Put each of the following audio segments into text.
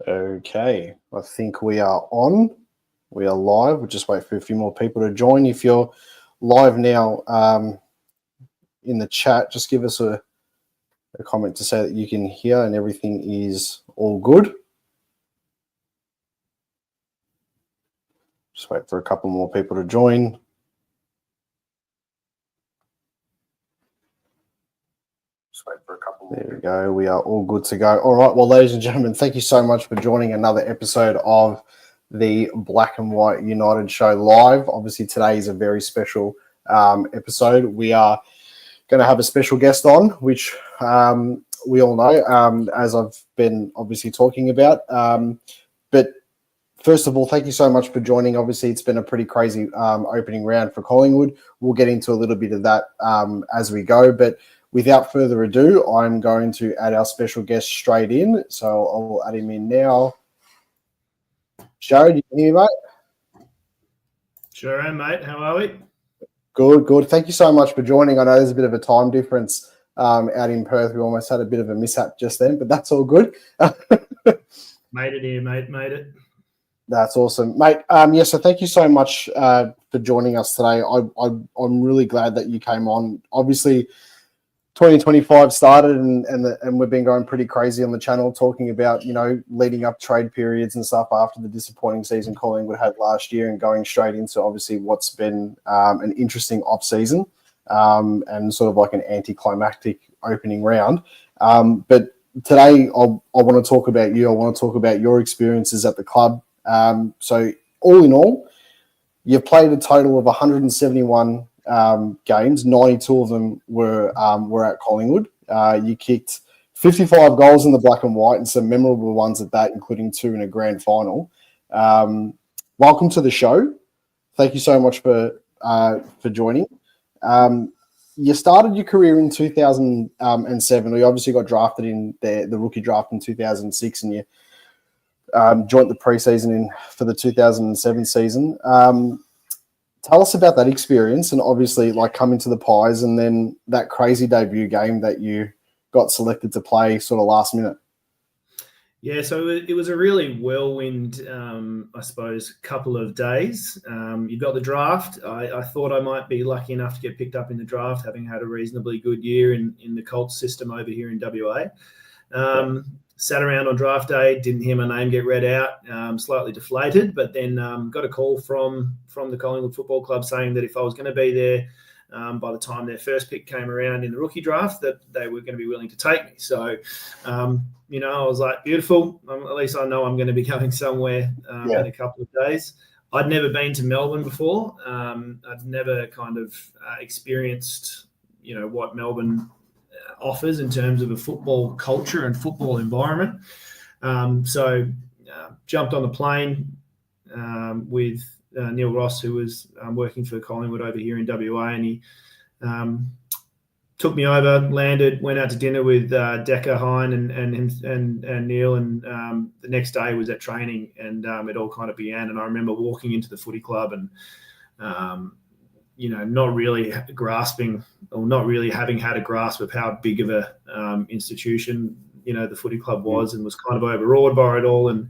Okay, I think we are on. We are live. We'll just wait for a few more people to join. If you're live now in the chat, just give us a comment to say that you can hear and everything is all good. Just wait for a couple more people to join. There we go. We are all good to go. All right. Well, ladies and gentlemen, thank you so much for joining another episode of the Black and White United Show live. Obviously, today is a very special episode. We are going to have a special guest on, which we all know, as I've been obviously talking about. But first of all, thank you so much for joining. Obviously, it's been a pretty crazy opening round for Collingwood. We'll get into a little bit of that as we go. But without further ado, I'm going to add our special guest straight in. So I'll add him in now. Sharrod, you can hear me, mate? Sure am, mate. How are we? Good, good. Thank you so much for joining. I know there's a bit of a time difference out in Perth. We almost had a bit of a mishap just then, but that's all good. Made it here, mate. Made it. That's awesome, mate. So thank you so much for joining us today. I'm really glad that you came on. Obviously, 2025 started and we've been going pretty crazy on the channel talking about, leading up trade periods and stuff after the disappointing season Collingwood had last year and going straight into obviously what's been an interesting off season and sort of like an anticlimactic opening round. But today I want to talk about you. I want to talk about your experiences at the club. So all in all, you've played a total of 171 games. 92 of them were at Collingwood. You kicked 55 goals in the black and white and some memorable ones at that, including 2 in a grand final. Welcome to the show. Thank you so much for joining. You started your career in 2007. You obviously got drafted in the rookie draft in 2006, and you joined the preseason for the 2007 season. Tell us about that experience and obviously like coming to the Pies and then that crazy debut game that you got selected to play sort of last minute. Yeah, so it was a really whirlwind, I suppose, couple of days. You got the draft. I thought I might be lucky enough to get picked up in the draft, having had a reasonably good year in the Colts system over here in WA. Sat around on draft day, didn't hear my name get read out, slightly deflated, but then got a call from the Collingwood Football Club saying that if I was going to be there by the time their first pick came around in the rookie draft, that they were going to be willing to take me. So, I was like, beautiful. At least I know I'm going to be going somewhere in a couple of days. I'd never been to Melbourne before. I'd never kind of experienced, what Melbourne offers in terms of a football culture and football environment. So jumped on the plane with Neil Ross, who was working for Collingwood over here in WA, and he took me over, landed, went out to dinner with Decker, Hine and Neil, and the next day was at training, and it all kind of began. And I remember walking into the footy club and not really grasping or not really having had a grasp of how big of a institution, the footy club was, and was kind of overawed by it all. And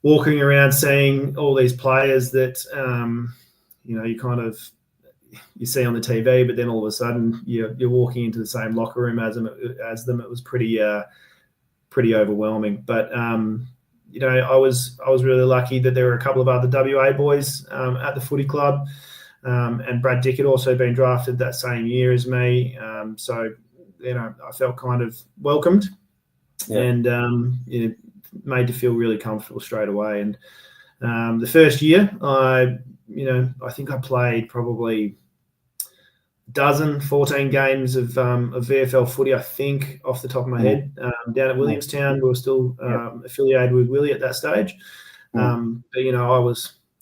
walking around seeing all these players that, you see on the TV, but then all of a sudden you're walking into the same locker room as them. It was pretty overwhelming. But, I was really lucky that there were a couple of other WA boys at the footy club. And Brad Dick had also been drafted that same year as me. So, I felt kind of welcomed and made to feel really comfortable straight away. And the first year, I think I played probably 14 games of VFL footy, I think, off the top of my head, down at Williamstown. We were still affiliated with Willie at that stage. But,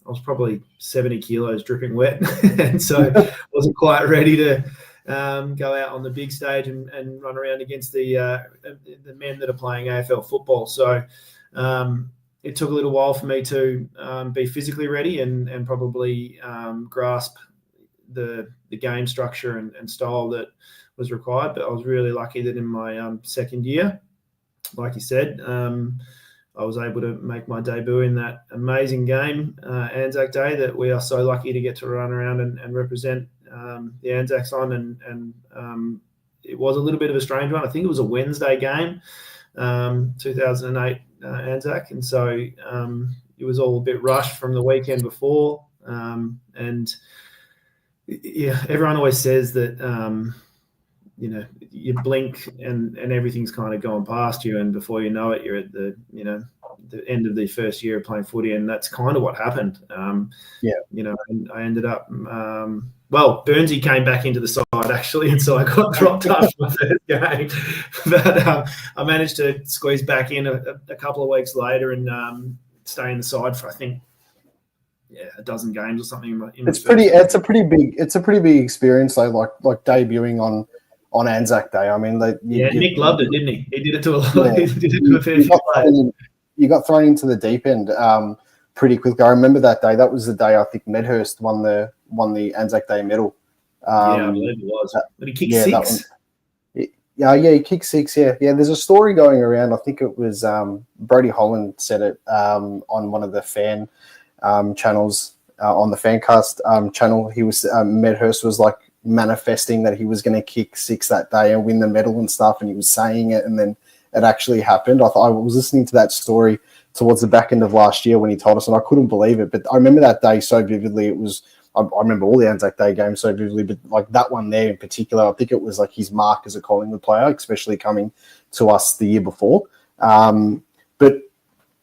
I was probably 70 kilos dripping wet, and so wasn't quite ready to go out on the big stage and run around against the men that are playing AFL football. So it took a little while for me to be physically ready and probably grasp the game structure and style that was required. But I was really lucky that in my second year, like you said, I was able to make my debut in that amazing game, Anzac Day, that we are so lucky to get to run around and represent the Anzacs on. And it was a little bit of a strange one. I think it was a Wednesday game, 2008 Anzac. And so it was all a bit rushed from the weekend before. And yeah, everyone always says that, you blink and everything's kind of gone past you, and before you know it, you're at the end of the first year of playing footy, and that's kind of what happened. And I ended up, Burnsy came back into the side actually, and so I got dropped after my first game, but I managed to squeeze back in a couple of weeks later and stay in the side for, I think, a dozen games or something. It's a pretty big experience though, like debuting on Anzac Day. I mean, Nick loved it, didn't he? He did it to a lot. He did it to a fair few players. You got thrown into the deep end pretty quickly. I remember that day. That was the day I think Medhurst won the Anzac Day medal. I believe it was. But he kicked 6. He kicked 6. Yeah. There's a story going around. I think it was Brodie Holland said it on one of the fan channels on the Fancast channel. He was Medhurst was like manifesting that he was going to kick 6 that day and win the medal and stuff, and he was saying it, and then it actually happened. I was listening to that story towards the back end of last year when he told us, and I couldn't believe it. But I remember that day so vividly. I remember all the Anzac Day games so vividly, but like that one there in particular, I think it was like his mark as a Collingwood player, especially coming to us the year before. But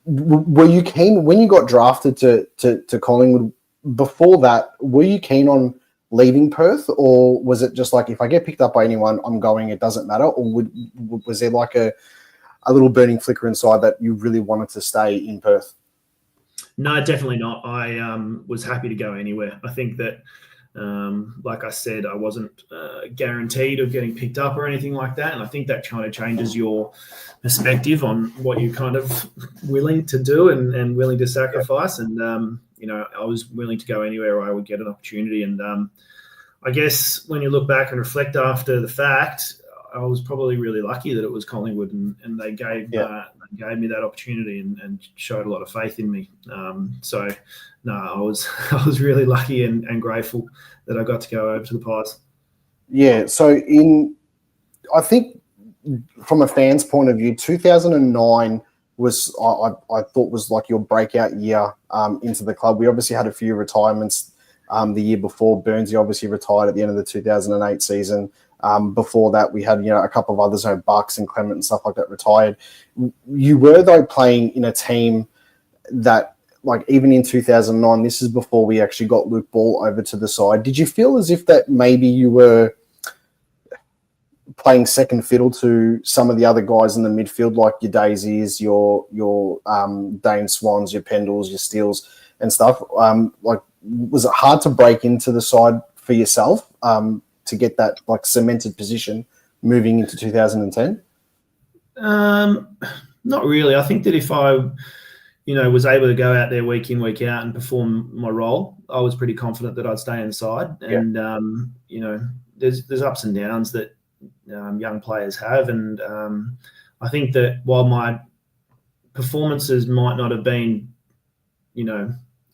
were you keen when you got drafted to Collingwood? Before that, were you keen on leaving Perth, or was it just like, if I get picked up by anyone, I'm going, it doesn't matter? Or was there like a little burning flicker inside that you really wanted to stay in Perth? No, definitely not. I was happy to go anywhere. I think that, like I said, I wasn't guaranteed of getting picked up or anything like that. And I think that kind of changes your perspective on what you're kind of willing to do and willing to sacrifice. And, I was willing to go anywhere where I would get an opportunity. And I guess when you look back and reflect after the fact, I was probably really lucky that it was Collingwood and they gave me that opportunity and showed a lot of faith in me. I was really lucky and grateful that I got to go over to the Pies. Yeah. So I think from a fan's point of view, 2009 was I thought was like your breakout year into the club. We obviously had a few retirements the year before. Burnsy obviously retired at the end of the 2008 season. Before that, we had a couple of others, Bucks and Clement and stuff like that retired. You were though playing in a team that, like, even in 2009, this is before we actually got Luke Ball over to the side. Did you feel as if that maybe you were playing second fiddle to some of the other guys in the midfield, like your Daisies, your Dane Swans, your Pendles, your Steels and stuff? Was it hard to break into the side for yourself to get that like cemented position moving into 2010? Not really. I think that if I, was able to go out there week in, week out and perform my role, I was pretty confident that I'd stay inside. And, there's ups and downs that young players have. And I think that while my performances might not have been,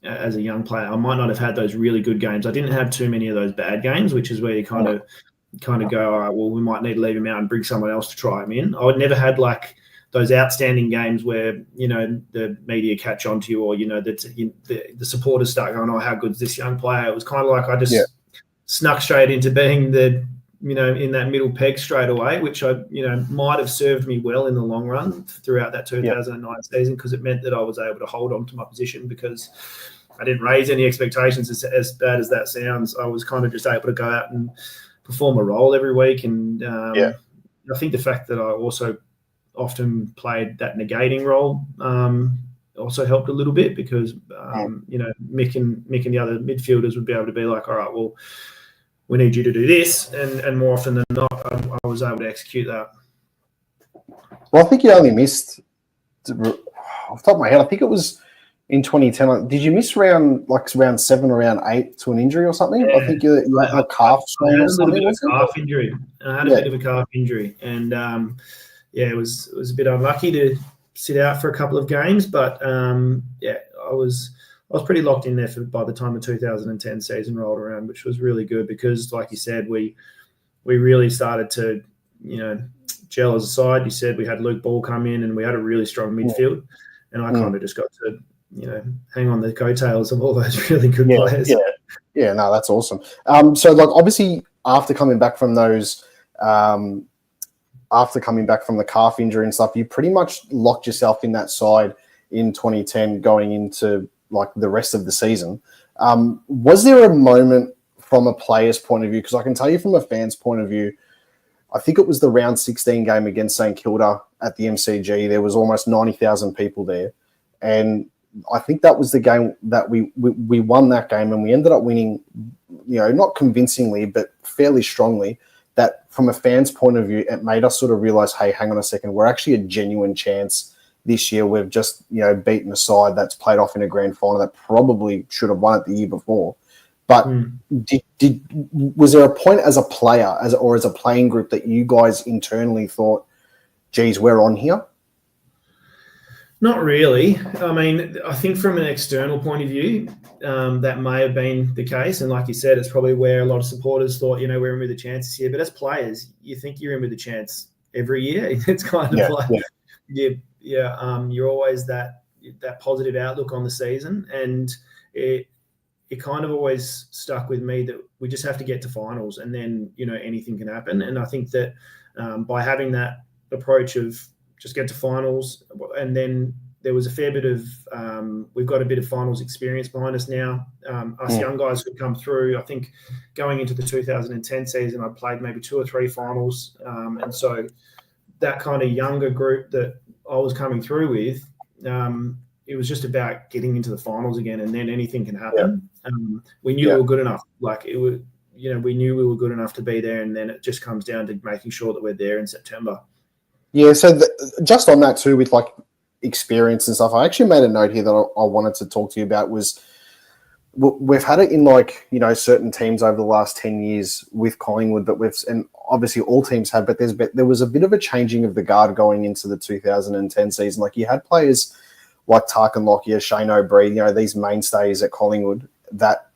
as a young player, I might not have had those really good games. I didn't have too many of those bad games, which is where you kind of go, all right, well, we might need to leave him out and bring someone else to try him in. I would never had like those outstanding games where, the media catch on to you, or, the supporters start going, oh, how good's this young player? It was kind of like I just snuck straight into being the, in that middle peg straight away, which might have served me well in the long run throughout that 2009 season, because it meant that I was able to hold on to my position because I didn't raise any expectations. As bad as that sounds, I was kind of just able to go out and perform a role every week. And I think the fact that I also often played that negating role also helped a little bit, because, Mick and the other midfielders would be able to be like, all right, well, we need you to do this, and more often than not, I was able to execute that. Well, I think you only missed, off the top of my head, I think it was in 2010. Did you miss round 7 or round 8 to an injury or something? Yeah. I think you had a calf strain or something. I had a bit of a calf injury, and it was a bit unlucky to sit out for a couple of games, but I was pretty locked in there by the time the 2010 season rolled around, which was really good because, like you said, we really started to, gel as a side. You said we had Luke Ball come in and we had a really strong midfield, and I kind of just got to, hang on the coattails of all those really good players. Yeah, no, that's awesome. So like obviously after coming back from those, after coming back from the calf injury and stuff, you pretty much locked yourself in that side in 2010 going into like the rest of the season. Was there a moment from a player's point of view? Because I can tell you from a fan's point of view, I think it was the round 16 game against St Kilda at the MCG. There was almost 90,000 people there. And I think that was the game that we won that game, and we ended up winning, not convincingly, but fairly strongly. That from a fan's point of view, it made us sort of realize, hey, hang on a second, we're actually a genuine chance this year. We've just, beaten a side that's played off in a grand final that probably should have won it the year before. But was there a point as a player or as a playing group that you guys internally thought, geez, we're on here? Not really. I mean, I think from an external point of view, that may have been the case. And like you said, it's probably where a lot of supporters thought, we're in with a chance this year. But as players, you think you're in with a chance every year. It's kind of you're always that positive outlook on the season. And it kind of always stuck with me that we just have to get to finals and then, anything can happen. And I think that by having that approach of just get to finals, and then there was a fair bit of we've got a bit of finals experience behind us now. Us young guys who come through, I think going into the 2010 season, I played maybe 2 or 3 finals. And so that kind of younger group that I was coming through with, it was just about getting into the finals again, and then anything can happen. We knew we were good enough. Like it was, we knew we were good enough to be there, and then it just comes down to making sure that we're there in September. Yeah, so just on that too, with like experience and stuff, I actually made a note here that I wanted to talk to you about was we've had it in like, certain teams over the last 10 years with Collingwood, but and obviously all teams have, but there was a bit of a changing of the guard going into the 2010 season. Like you had players like Tarkin Lockyer, Shane O'Brien, these mainstays at Collingwood that,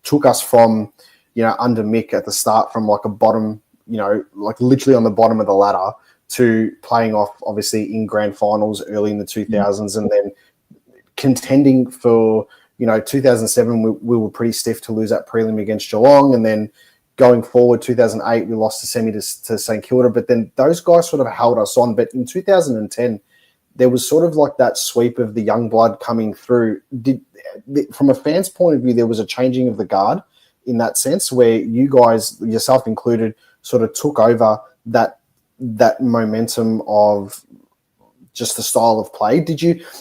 took us from, under Mick at the start from like a bottom, like literally on the bottom of the ladder, to playing off, obviously, in grand finals early in the 2000s and then contending for, 2007, we were pretty stiff to lose that prelim against Geelong. And then going forward, 2008, we lost the semi to St Kilda. But then those guys sort of held us on. But in 2010, there was sort of like that sweep of the young blood coming through. From a fan's point of view, there was a changing of the guard in that sense where you guys, yourself included, sort of took over that momentum of just the style of play.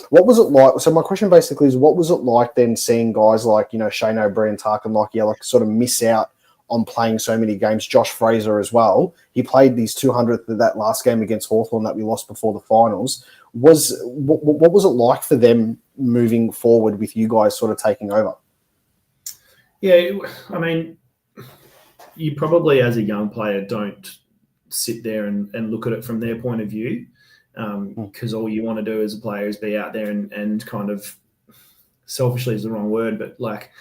What was it like? So my question basically is, what was it like then seeing guys like, Shane O'Brien, Tarkin Lockyer, like sort of miss out on playing so many games? Josh Fraser as well. He played these 200th of that last game against Hawthorn that we lost before the finals. What was it like for them moving forward with you guys sort of taking over? Yeah, I mean, you probably as a young player don't sit there and look at it from their point of view, because all you want to do as a player is be out there and kind of, selfishly is the wrong word, but like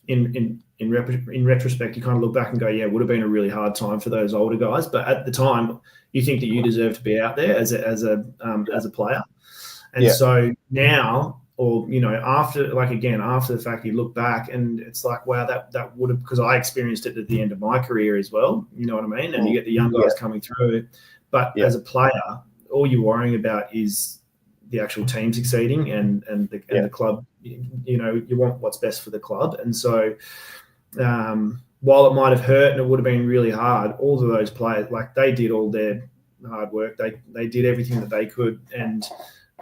in retrospect, you kind of look back and go, yeah, it would have been a really hard time for those older guys. But at the time, you think that you deserve to be out there as a player. And so now, or, after the fact, you look back and it's like, wow, that would have, because I experienced it at the end of my career as well. You know what I mean? And you get the young guys coming through. But as a player, all you're worrying about is the actual team succeeding and the club. You want what's best for the club. And so while it might have hurt and it would have been really hard, all of those players, like they did all their hard work. They did everything that they could, and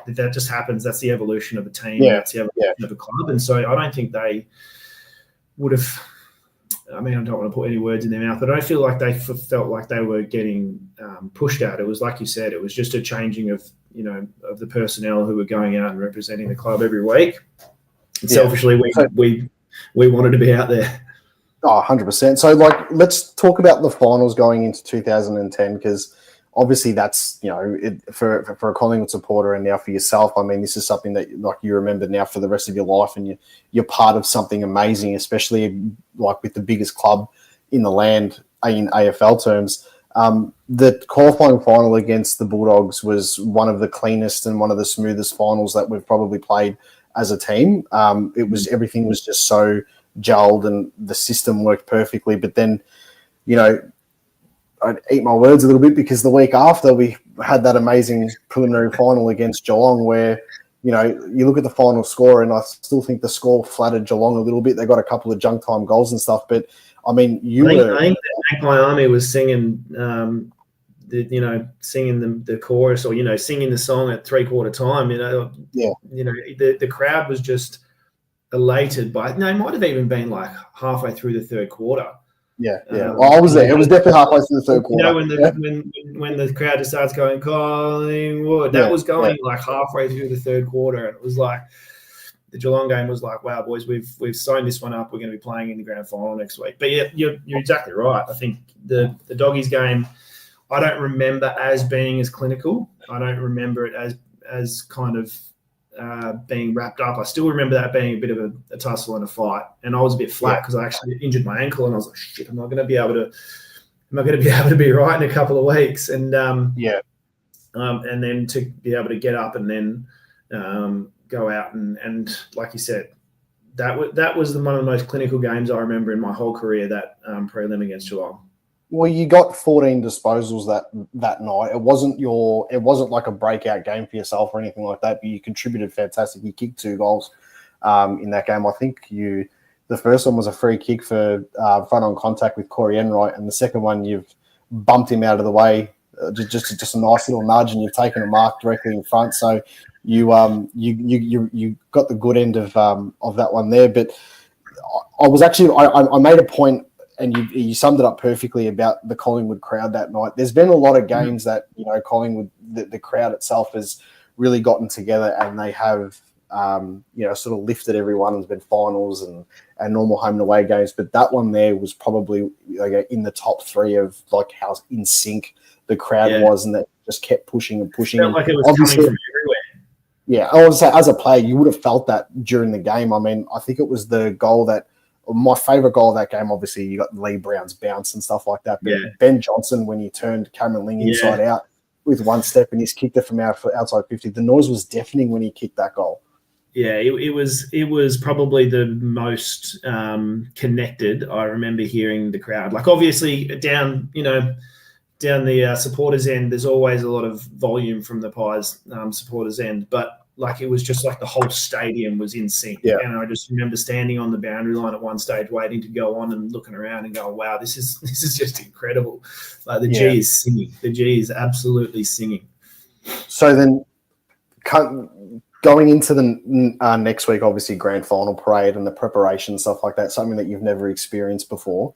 that just happens. That's the evolution of a team. That's the evolution of a club. And so I don't think they would have, I mean, I don't want to put any words in their mouth, but I don't feel like they felt like they were getting pushed out. It was like you said, it was just a changing of, of the personnel who were going out and representing the club every week. And selfishly, we wanted to be out there. Oh, 100%. So, let's talk about the finals going into 2010, because obviously that's, for a Collingwood supporter and now for yourself, I mean, this is something that like you remember now for the rest of your life, and you're part of something amazing, especially like with the biggest club in the land in AFL terms. The qualifying final against the Bulldogs was one of the cleanest and one of the smoothest finals that we've probably played as a team. Everything was just so gelled and the system worked perfectly. But then, I'd eat my words a little bit because the week after we had that amazing preliminary final against Geelong where, you look at the final score and I still think the score flattered Geelong a little bit. They got a couple of junk time goals and stuff. But, I mean, I think that Miami was singing, singing the chorus or, singing the song at 3/4 time, the crowd was just elated by it. No, it might have even been like halfway through the third quarter. Yeah. I was there. It was definitely halfway through the third quarter. When the crowd just starts going Collingwood, that was going like halfway through the third quarter, and it was like the Geelong game was like, wow, boys, we've signed this one up. We're going to be playing in the grand final next week. But yeah, you're exactly right. I think the Doggies game, I don't remember as being as clinical. I don't remember it as kind of being wrapped up. I still remember that being a bit of a tussle and a fight, and I was a bit flat because I actually injured my ankle, and I was like, "Shit, I'm not going to be able to be right in a couple of weeks." And and then to be able to get up and then go out and like you said, that was one of the most clinical games I remember in my whole career. That prelim against Geelong. Well, you got 14 disposals that night. It wasn't like a breakout game for yourself or anything like that, but you contributed fantastic. You kicked 2 goals in that game. I think the first one was a free kick for front on contact with Corey Enright, and the second one you've bumped him out of the way, just a nice little nudge, and you've taken a mark directly in front. So you got the good end of that one there. But I made a point. And you summed it up perfectly about the Collingwood crowd that night. There's been a lot of games that, Collingwood, the crowd itself has really gotten together and they have, sort of lifted everyone. There's been finals and normal home and away games. But that one there was probably in the top 3 of like how in sync the crowd was, and that just kept pushing and pushing. It felt like it was coming from everywhere. Yeah, I would say as a player, you would have felt that during the game. I mean, I think it was the goal that, my favourite goal of that game, obviously, you got Lee Brown's bounce and stuff like that. But Ben Johnson, when he turned Cameron Ling inside out with one step and he's kicked it from outside 50, the noise was deafening when he kicked that goal. Yeah, it was probably the most connected. I remember hearing the crowd. Like obviously down the supporters end, there's always a lot of volume from the Pies supporters end, but like it was just like the whole stadium was in sync. Yeah. And I just remember standing on the boundary line at one stage waiting to go on and looking around and going, wow, this is just incredible. Like the G is singing. The G is absolutely singing. So then going into the next week, obviously grand final parade and the preparation, stuff like that, something that you've never experienced before.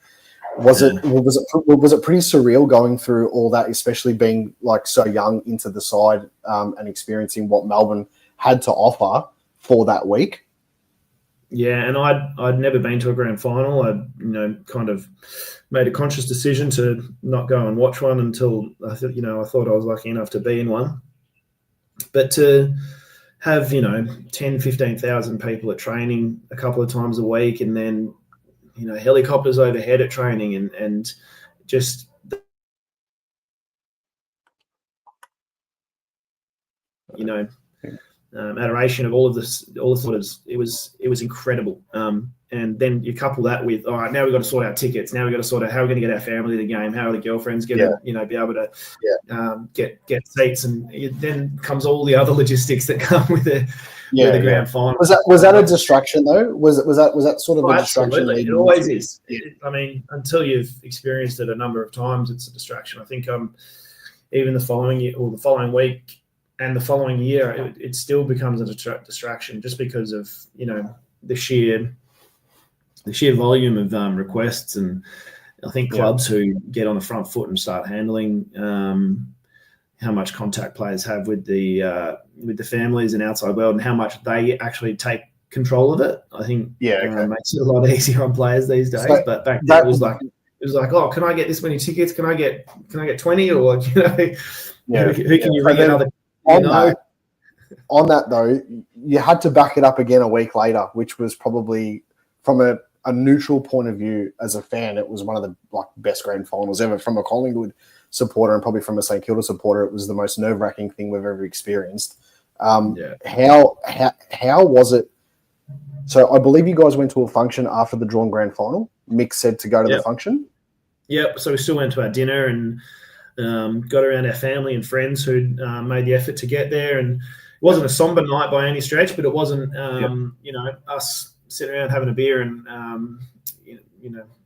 Was it pretty surreal going through all that, especially being like so young into the side and experiencing what Melbourne had to offer for that week? Yeah, and I'd never been to a grand final. I'd kind of made a conscious decision to not go and watch one until I thought I was lucky enough to be in one. But to have 10,000, 15,000 people at training a couple of times a week, and then helicopters overhead at training, and just adoration of all the supporters. It was incredible. And then you couple that with, all right, now we've got to sort out tickets. Now we've got to sort out how we're going to get our family to the game. How are the girlfriends going to, be able to get seats, and then comes all the other logistics that come with the grand final. Was that a distraction though? Was that sort of a distraction? Absolutely, it always is. I mean, until you've experienced it a number of times, it's a distraction. I think even the following year or the following week and the following year, it still becomes a distraction just because of the sheer volume of requests, and I think clubs who get on the front foot and start handling how much contact players have with the families and outside world, and how much they actually take control of it. I think makes it a lot easier on players these days. So but back then it was like it was like, oh, can I get this many tickets? Can I get 20? Or who can you ring another? On that though, you had to back it up again a week later, which was probably from a neutral point of view as a fan, it was one of the best grand finals ever. From a Collingwood supporter and probably from a St Kilda supporter, it was the most nerve-wracking thing we've ever experienced. How was it? So I believe you guys went to a function after the drawn grand final. Mick said to go to the function. Yep. So we still went to our dinner and got around our family and friends who'd made the effort to get there. And it wasn't a somber night by any stretch, but it wasn't, us sitting around having a beer and,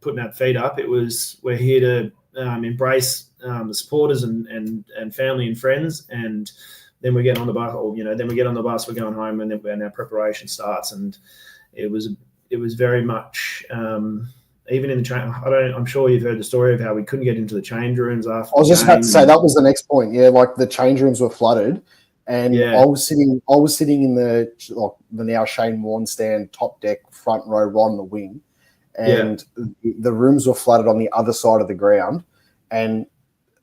putting our feet up. It was, we're here to embrace the supporters and family and friends. And then we get on the bus, we're going home, and then our preparation starts. And it was very much, even in the train, I'm sure you've heard the story of how we couldn't get into the change rooms after. I was just about to say that was the next point. Yeah, like the change rooms were flooded, and I was sitting in the now Shane Warne stand, top deck, front row, right on the wing, and the rooms were flooded on the other side of the ground. And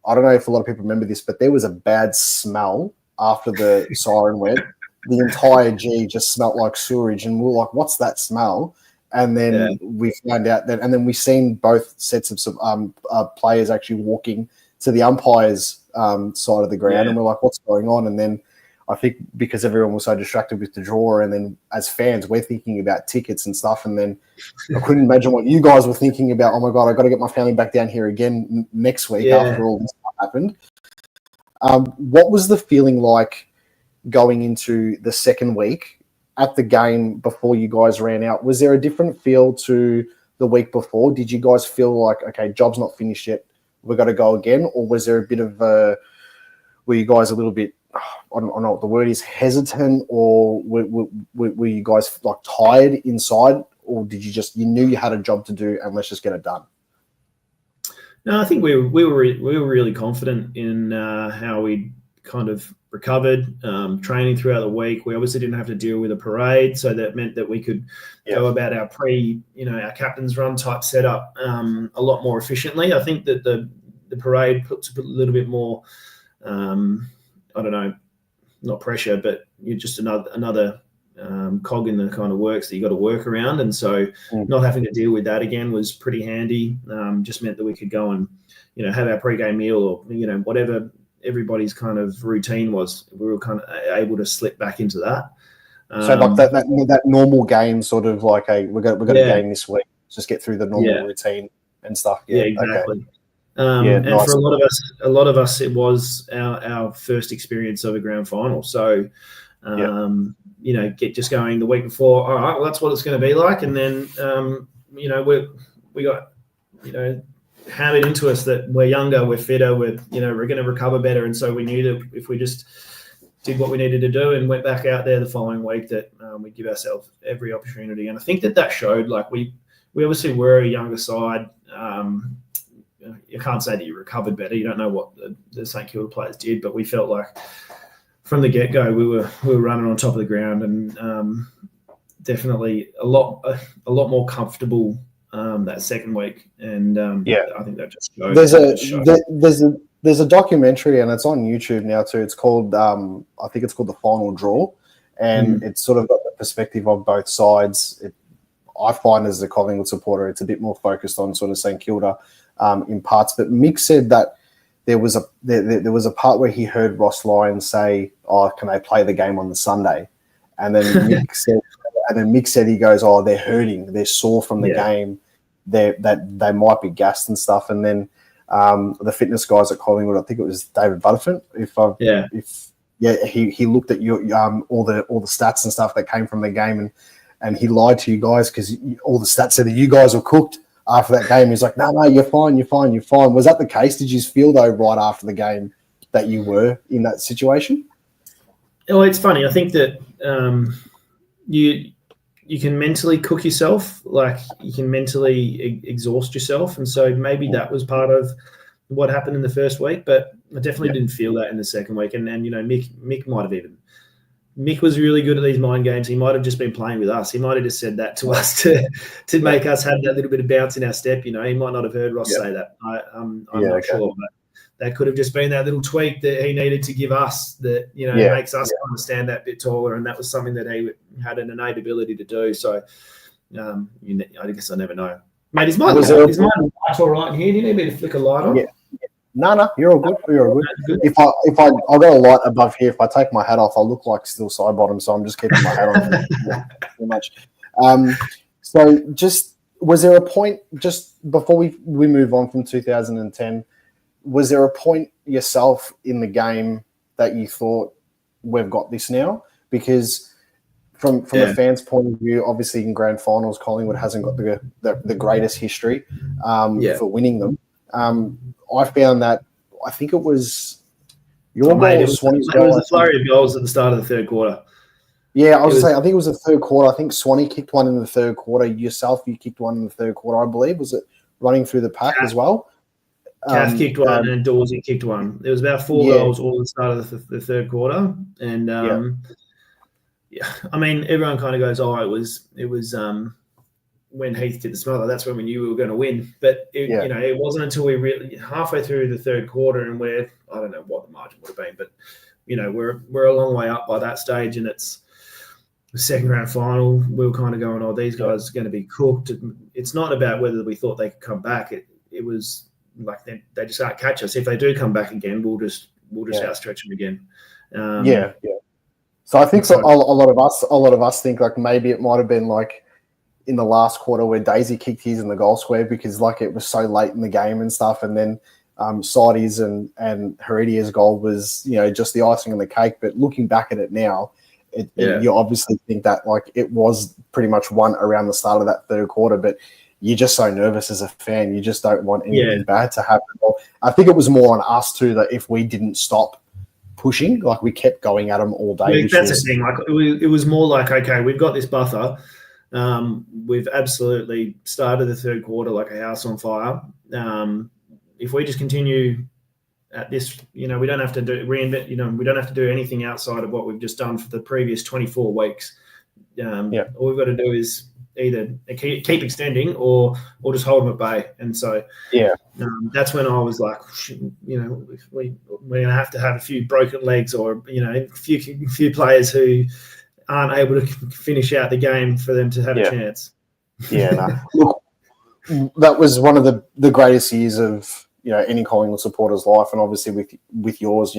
I don't know if a lot of people remember this, but there was a bad smell after the siren went. The entire G just smelled like sewerage, and we were like, "What's that smell?" And then we found out that, and then we seen both sets of some players actually walking to the umpires' side of the ground, and we're like, "What's going on?" And then I think because everyone was so distracted with the draw, and then as fans, we're thinking about tickets and stuff, and then I couldn't imagine what you guys were thinking about. Oh my God, I got to get my family back down here again next week after all this stuff happened. What was the feeling like going into the second week? At the game before you guys ran out, was there a different feel to the week before? Did you guys feel like, okay, job's not finished yet, we've got to go again? Or was there a bit of were you guys a little bit, I don't know what the word is, hesitant, or were you guys like tired inside, or did you knew you had a job to do and let's just get it done? No, I think we were really confident in how we kind of recovered, training throughout the week. We obviously didn't have to deal with a parade, so that meant that we could go about our our captain's run type setup a lot more efficiently. I think that the parade puts a little bit more, not pressure, but you're just another cog in the kind of works that you got to work around. And so not having to deal with that again was pretty handy. Just meant that we could go and, have our pre-game meal or, whatever everybody's kind of routine was. We were kind of able to slip back into that. So like that normal game, sort of like, hey, we've got a game this week. Just get through the normal routine and stuff. Yeah, exactly. Okay. And nice. For a lot of us, it was our first experience of a grand final. So, just going the week before. All right, well, that's what it's going to be like. And then, we got, hammered into us that we're younger, we're fitter, we're going to recover better. And so we knew that if we just did what we needed to do and went back out there the following week, that we'd give ourselves every opportunity. And I think that showed. Like we obviously were a younger side. You can't say that you recovered better. You don't know what the St Kilda players did, but we felt like from the get-go we were running on top of the ground, and definitely a lot more comfortable that second week. And I think that just showed. There's a documentary, and it's on YouTube now too. It's called I think it's called The Final Draw, and it's sort of got the perspective of both sides. I find as a Collingwood supporter, it's a bit more focused on sort of St Kilda in parts. But Mick said that there was a part where he heard Ross Lyon say, "Oh, can they play the game on the Sunday?" And then Mick said, he goes, "Oh, they're hurting, they're sore from the game, they might be gassed and stuff." And then the fitness guys at Collingwood, I think it was David Butterfield, he looked at all the stats and stuff that came from the game, and he lied to you guys because all the stats said that you guys were cooked after that game. He's like, no, you're fine. Was that the case? Did you feel though right after the game that you were in that situation? Well, it's funny. I think that you can mentally cook yourself, like you can mentally exhaust yourself, and so maybe that was part of what happened in the first week. But I definitely didn't feel that in the second week. And Mick might have even Mick was really good at these mind games. He might have just been playing with us. He might have just said that to us to make us have that little bit of bounce in our step. He might not have heard Ross say that. I'm not sure, but that could have just been that little tweak that he needed to give us that, makes us kind of stand that bit taller. And that was something that he had an innate ability to do. So I guess I never know. Mate, is my light all right in here? Do you need me to flick a light on? Yeah. No, you're all good. You're all good. If I've got a light above here, if I take my hat off, I'll look like still side bottom. So I'm just keeping my hat on too much. So just, was there a point just before we move on from 2010, was there a point yourself in the game that you thought we've got this now? Because from the fans' point of view, obviously in grand finals, Collingwood hasn't got the greatest history for winning them. I found that, I think it was your goal. It was a flurry of goals at the start of the third quarter. Yeah, I was saying, I think it was the third quarter. I think Swanee kicked one in the third quarter. Yourself, you kicked one in the third quarter, I believe. Was it running through the pack as well? Kath kicked one and Dawsey kicked one. There was about 4 goals all at the start of the third quarter. And, I mean, everyone kind of goes, it was when Heath did the smother, that's when we knew we were going to win. But it wasn't until we really halfway through the third quarter, and I don't know what the margin would have been, but we're a long way up by that stage, and it's the second round final. We were kind of going, these guys are going to be cooked. It's not about whether we thought they could come back. It was like they just can't catch us. If they do come back again, we'll just outstretch them again. So I think a lot of us think like maybe it might have been like in the last quarter where Daisy kicked his in the goal square because like it was so late in the game and stuff, and then Sadi's and Heredia's goal was just the icing on the cake. But looking back at it now, you obviously think that like it was pretty much won around the start of that third quarter, but you're just so nervous as a fan, you just don't want anything bad to happen. Well, I think it was more on us too that if we didn't stop pushing, like we kept going at them all day. That's the thing. Like it was more like, okay, we've got this buffer. We've absolutely started the third quarter like a house on fire. If we just continue at this, we don't have to reinvent. We don't have to do anything outside of what we've just done for the previous 24 weeks. All we've got to do is either keep extending or just hold them at bay. And so that's when I was like, we're going to have a few broken legs or a few players who aren't able to finish out the game for them to have a chance. Look, that was one of the greatest years of any Collingwood supporter's life, and obviously with yours,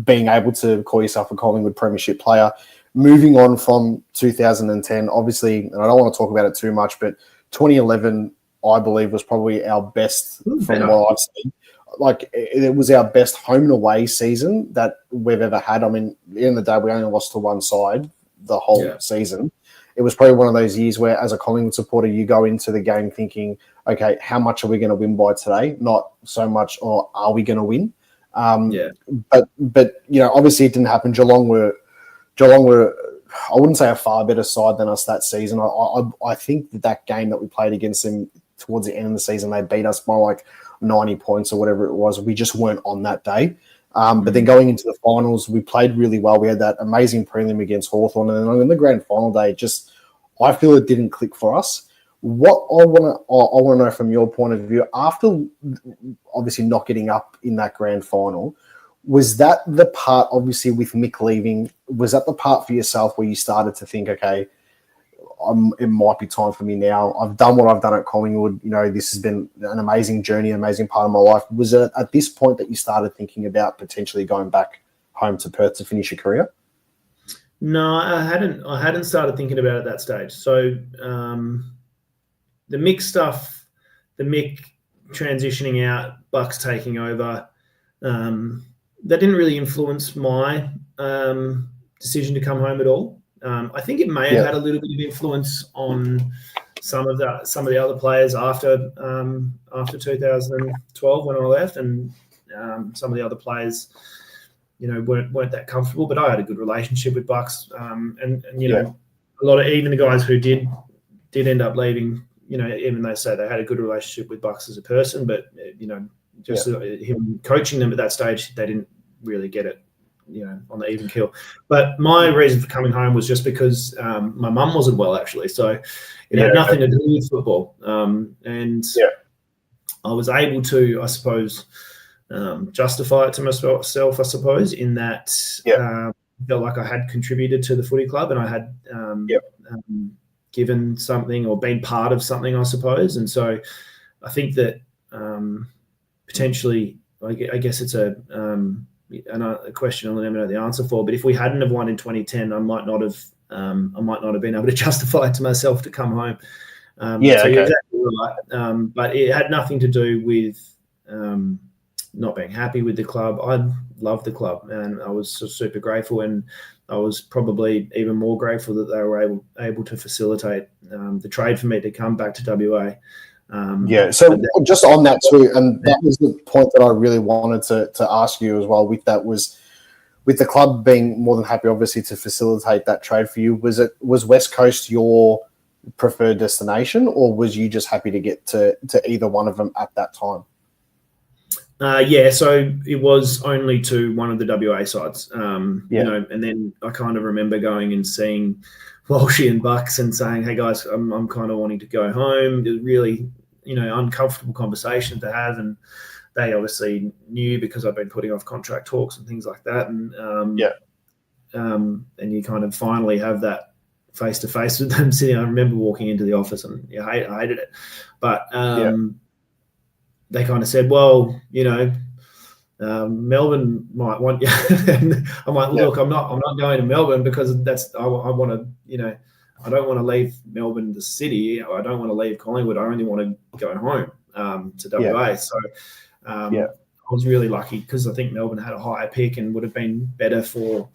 being able to call yourself a Collingwood premiership player. Moving on from 2010, obviously, and I don't want to talk about it too much, but 2011, I believe, was probably our best from what I've seen. Like, it was our best home and away season that we've ever had. I mean, at the end of the day, we only lost to one side the whole season. It was probably one of those years where, as a Collingwood supporter, you go into the game thinking, okay, how much are we going to win by today? Not so much, or are we going to win? But obviously it didn't happen. Geelong were, I wouldn't say a far better side than us that season. I think that game that we played against them towards the end of the season, they beat us by like 90 points or whatever it was. We just weren't on that day. But then going into the finals, we played really well. We had that amazing prelim against Hawthorn, and then in the grand final day, I feel it didn't click for us. What I want to know from your point of view, after obviously not getting up in that grand final, was that the part, obviously with Mick leaving, was that the part for yourself where you started to think, okay, it might be time for me now. I've done what I've done at Collingwood. This has been an amazing journey, amazing part of my life. Was it at this point that you started thinking about potentially going back home to Perth to finish your career? No, I hadn't started thinking about it at that stage. So the Mick stuff, the Mick transitioning out, Bucks taking over, that didn't really influence my decision to come home at all. I think it may have had a little bit of influence on some of the other players after 2012 when I left, and some of the other players, weren't that comfortable. But I had a good relationship with Bucks, and a lot of even the guys who did end up leaving, even they say they had a good relationship with Bucks as a person, but him coaching them at that stage, they didn't really get it on the even keel. But my reason for coming home was just because my mum wasn't well, actually. So it had nothing to do with football. And I was able to, I suppose, justify it to myself, I suppose, in that I felt like I had contributed to the footy club and I had given something or been part of something, I suppose. And so I think that potentially, I guess it's a question I'll never know the answer for. But if we hadn't have won in 2010, I might not have been able to justify it to myself to come home. So you're exactly right. But it had nothing to do with not being happy with the club. I loved the club and I was super grateful, and I was probably even more grateful that they were able to facilitate the trade for me to come back to WA. So just on that too, and that was the point that I really wanted to ask you as well. With that was with the club being more than happy, obviously, to facilitate that trade for you. Was West Coast your preferred destination, or was you just happy to get to either one of them at that time? So it was only to one of the WA sides, and then I kind of remember going and seeing Walshy and Bucks and saying, "Hey guys, I'm kind of wanting to go home." It was really, uncomfortable conversation to have, and they obviously knew because I've been putting off contract talks and things like that, and and you kind of finally have that face to face with them sitting. I remember walking into the office and I hated it, but they kind of said, well, Melbourne might want you. And I'm like, look, I'm not going to Melbourne because I want to, I don't want to leave Melbourne, the city. I don't want to leave Collingwood. I only want to go home to WA. So I was really lucky because I think Melbourne had a higher pick and would have been better for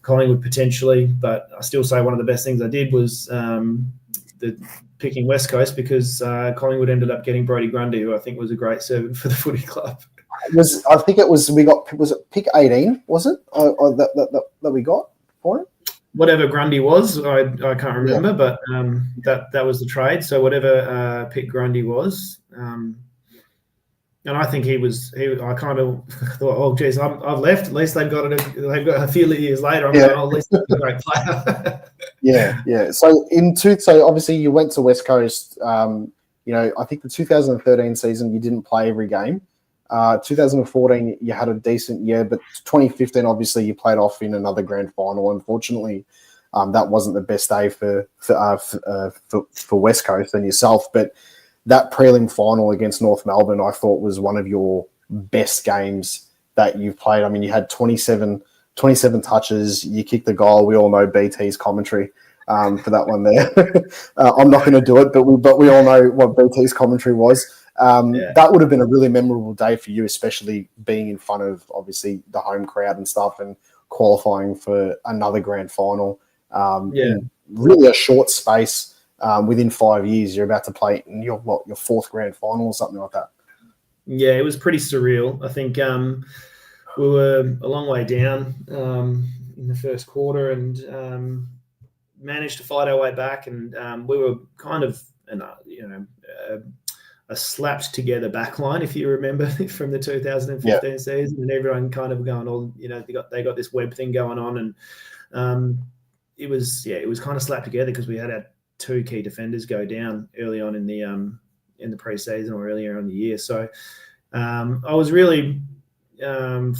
Collingwood potentially. But I still say one of the best things I did was picking West Coast because Collingwood ended up getting Brodie Grundy, who I think was a great servant for the footy club. Was it pick 18? Was it that we got for him? Whatever Grundy was, I can't remember, but that was the trade. So whatever pick Grundy was, and I think he. I kind of thought, oh geez, I've left. At least they've got a few years later. I'm going, at least he's a great player. So obviously you went to West Coast. I think the 2013 season you didn't play every game. 2014 you had a decent year, but 2015 obviously you played off in another grand final. Unfortunately, that wasn't the best day for West Coast and yourself. But that prelim final against North Melbourne, I thought was one of your best games that you've played. I mean, you had 27 touches. You kicked the goal. We all know BT's commentary for that one there. I'm not going to do it, but we all know what BT's commentary was. That would have been a really memorable day for you, especially being in front of obviously the home crowd and stuff and qualifying for another grand final. In really a short space. Within 5 years, you're about to play in your fourth grand final or something like that. Yeah, it was pretty surreal. I think we were a long way down in the first quarter and managed to fight our way back. And we were kind of, a slapped together backline, if you remember from the 2015 season, and everyone kind of going, they got this web thing going on, and it was kind of slapped together because we had our two key defenders go down early on in the pre-season or earlier in the year. So I was really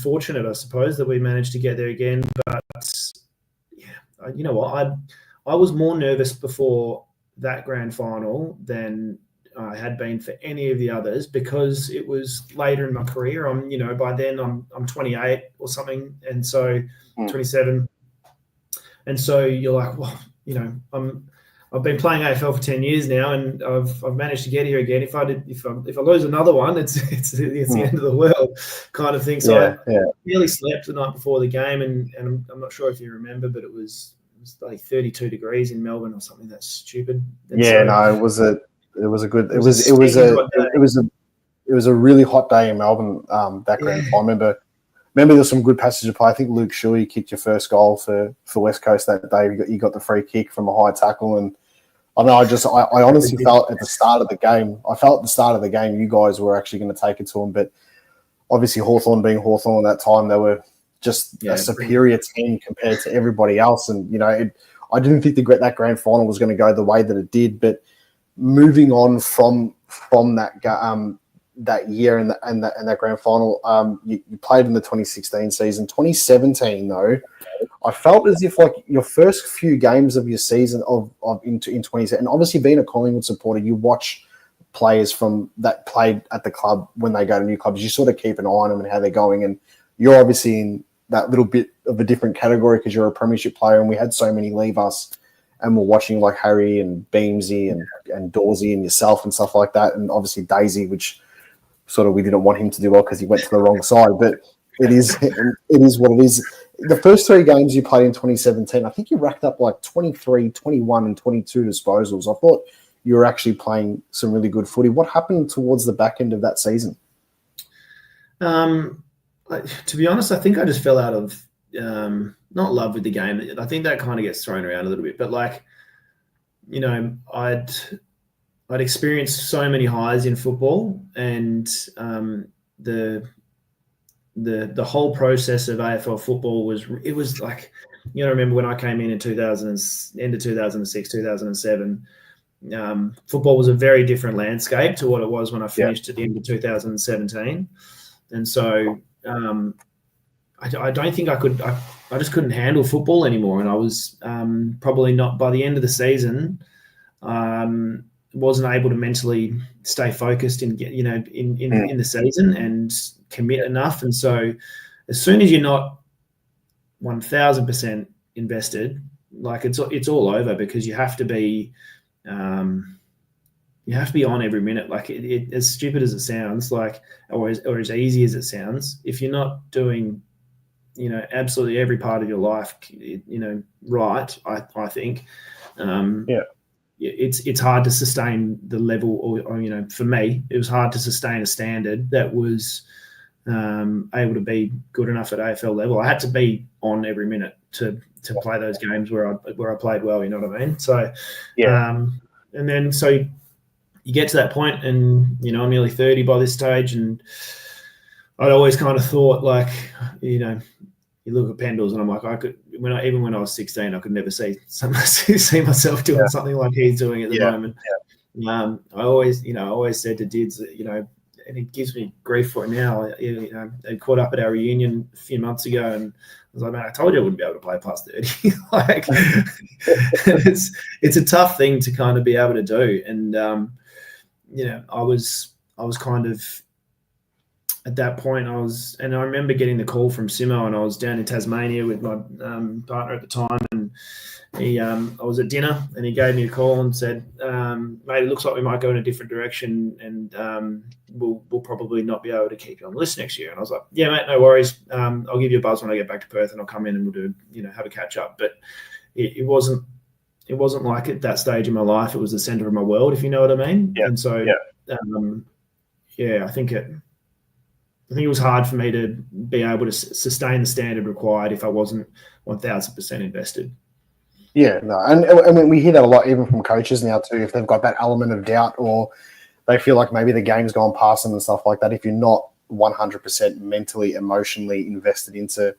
fortunate, I suppose, that we managed to get there again. But you know what, I was more nervous before that grand final than I had been for any of the others because it was later in my career. By then I'm 28 or something, and so 27, and so you're like, well, I've been playing AFL for 10 years now, and I've managed to get here again. If I lose another one, it's the end of the world, kind of thing. So I nearly slept the night before the game, and I'm not sure if you remember, but it was like 32 degrees in Melbourne or something. That's stupid. And it was a really hot day in Melbourne. That grand final. I remember there was some good passage of play. I think Luke Shuey kicked your first goal for West Coast that day. You got the free kick from a high tackle, and I honestly felt at the start of the game, you guys were actually going to take it to them. But obviously Hawthorn being Hawthorn at that time, they were just a superior team compared to everybody else. And, I didn't think that grand final was going to go the way that it did. But moving on from that year and that grand final, you played in the 2016 season. 2017, though, I felt as if like your first few games of your season in 2017, and obviously being a Collingwood supporter, you watch players from that played at the club when they go to new clubs. You sort of keep an eye on them and how they're going, and you're obviously in that little bit of a different category because you're a premiership player, and we had so many leave us, and we're watching like Harry and Beamsy and Dawsey and yourself and stuff like that, and obviously Daisy, which sort of we didn't want him to do well because he went to the wrong side, but it is what it is. The first 3 games you played in 2017, I think you racked up like 23, 21, and 22 disposals. I thought you were actually playing some really good footy. What happened towards the back end of that season? To be honest, I think I just fell out of not love with the game. I think that kind of gets thrown around a little bit. But I'd experienced so many highs in football, and the whole process of AFL football was like, remember when I came in end of 2006, 2007. Football was a very different landscape to what it was when I finished at the end of 2017, and so I don't think I could. I just couldn't handle football anymore, and I was probably not by the end of the season. Wasn't able to mentally stay focused and get in the season and commit enough, and so as soon as you're not 1,000% invested, like it's all over, because you have to be. You have to be on every minute. Like it as stupid as it sounds, like or as easy as it sounds, if you're not doing, absolutely every part of your life, right, I think, it's hard to sustain the level, or for me, it was hard to sustain a standard that was able to be good enough at AFL level. I had to be on every minute to play those games where I played well. You know what I mean? So, and then so you get to that point, and I'm nearly 30 by this stage, and I'd always kind of thought, like, you look at Pendles, and I'm like, even when I was 16, I could never see myself doing something like he's doing at the moment. I always said to Dids that, and he gives me grief for it now. They caught up at our reunion a few months ago, and I was like, man, I told you I wouldn't be able to play past 30. Like, it's a tough thing to kind of be able to do. And, I was kind of at that point, and I remember getting the call from Simo, and I was down in Tasmania with my partner at the time, and I was at dinner, and he gave me a call and said, mate, it looks like we might go in a different direction, and we'll probably not be able to keep you on the list next year. And I was like, yeah, mate, no worries. I'll give you a buzz when I get back to Perth, and I'll come in and we'll do, have a catch up. But it wasn't like at that stage in my life, it was the center of my world, if you know what I mean. Yeah. And so, I think it was hard for me to be able to sustain the standard required if I wasn't 1,000% invested. Yeah, no, and we hear that a lot, even from coaches now too. If they've got that element of doubt, or they feel like maybe the game's gone past them and stuff like that, if you're not 100% mentally, emotionally invested into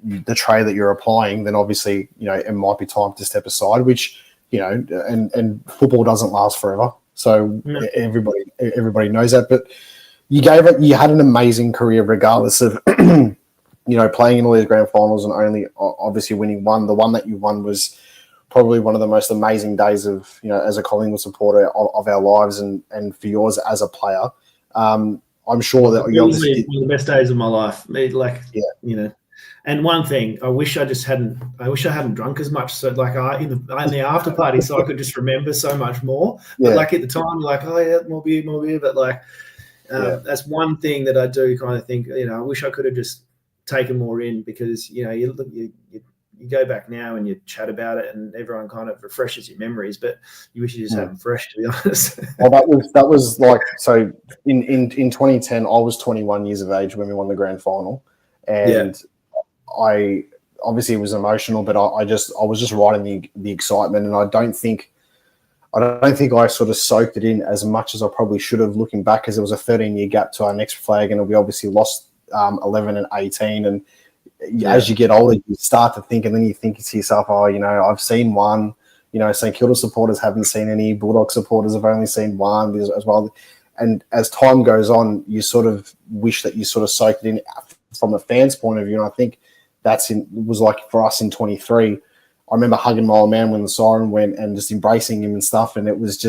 the tray that you're applying, then obviously, it might be time to step aside. Which, and football doesn't last forever, so everybody knows that. But you had an amazing career, regardless of. Playing in all these grand finals and only obviously winning one. The one that you won was probably one of the most amazing days of, as a Collingwood supporter of our lives, and for yours as a player. I'm sure that you obviously one of the best days of my life. And one thing, I wish I hadn't drunk as much. So like in the after party, so I could just remember so much more. But like at the time, you're like, oh yeah, more beer. But like that's one thing that I do kind of think. I wish I could have just taken more in, because you go back now and you chat about it, and everyone kind of refreshes your memories, but you wish you just had them fresh, to be honest. Well, that was like, so in 2010, I was 21 years of age when we won the grand final, and I obviously it was emotional, but I was just riding the excitement, and I don't think I sort of soaked it in as much as I probably should have, looking back, as there was a 13-year gap to our next flag, and we obviously lost 11 and 18, and as you get older, you start to think, and then you think to yourself, oh, I've seen one. St Kilda supporters haven't seen any. Bulldog supporters have only seen one as well. And as time goes on, you sort of wish that you sort of soaked it in from a fan's point of view. And I think was like for us in 23. I remember hugging my old man when the siren went and just embracing him and stuff. And it was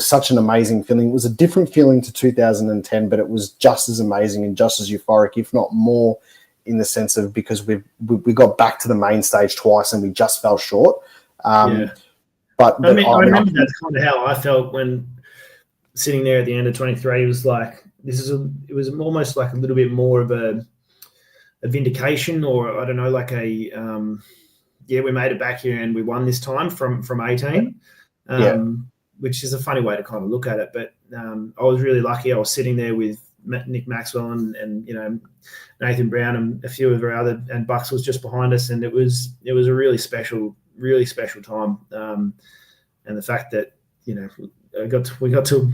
such an amazing feeling. It was a different feeling to 2010, but it was just as amazing and just as euphoric, if not more, in the sense of because we got back to the main stage twice and we just fell short. But I remember that's kind of how I felt when sitting there at the end of 23. It was like it was almost like a little bit more of a vindication, or I don't know, like we made it back here and we won this time from 18. Which is a funny way to kind of look at it. But I was really lucky. I was sitting there with Nick Maxwell and Nathan Brown and a few of our other, and Bucks was just behind us, and it was a really special time. And the fact that we got to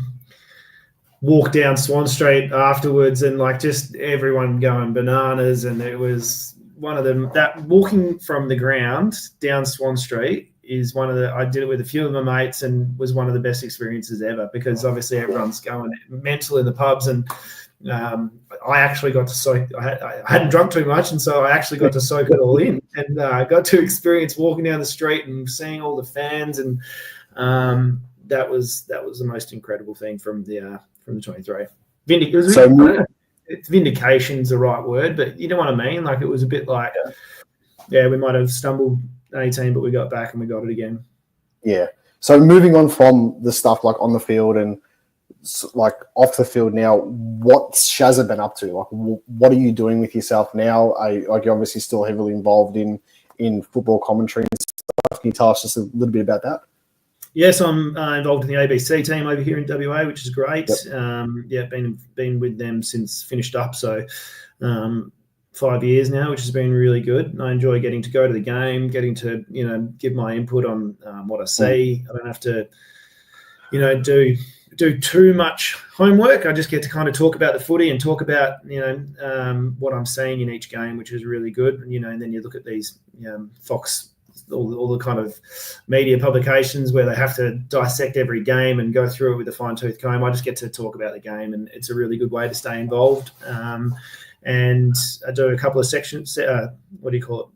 walk down Swan Street afterwards, and like just everyone going bananas, and it was one of them that walking from the ground down Swan Street is I did it with a few of my mates and was one of the best experiences ever, because obviously everyone's going mental in the pubs, and I actually got to soak. I hadn't drunk too much, and so I actually got to soak it all in, and I got to experience walking down the street and seeing all the fans, and that was the most incredible thing from the 23. Vindication's the right word, but you know what I mean. Like it was a bit like, we might have stumbled 18, but we got back and we got it again. Yeah. So moving on from the stuff like on the field and like off the field now, what's Shazza been up to? Like, what are you doing with yourself now? You're obviously still heavily involved in football commentary and stuff. Can you tell us just a little bit about that? Yes, I'm involved in the ABC team over here in WA, which is great. Yep. Been with them since finished up, so 5 years now, which has been really good. I enjoy getting to go to the game, getting to give my input on what I see. I don't have to do too much homework. I just get to kind of talk about the footy and talk about what I'm seeing in each game, which is really good. And then you look at these Fox. All the kind of media publications where they have to dissect every game and go through it with a fine-tooth comb. I just get to talk about the game, and it's a really good way to stay involved. And I do a couple of sections, a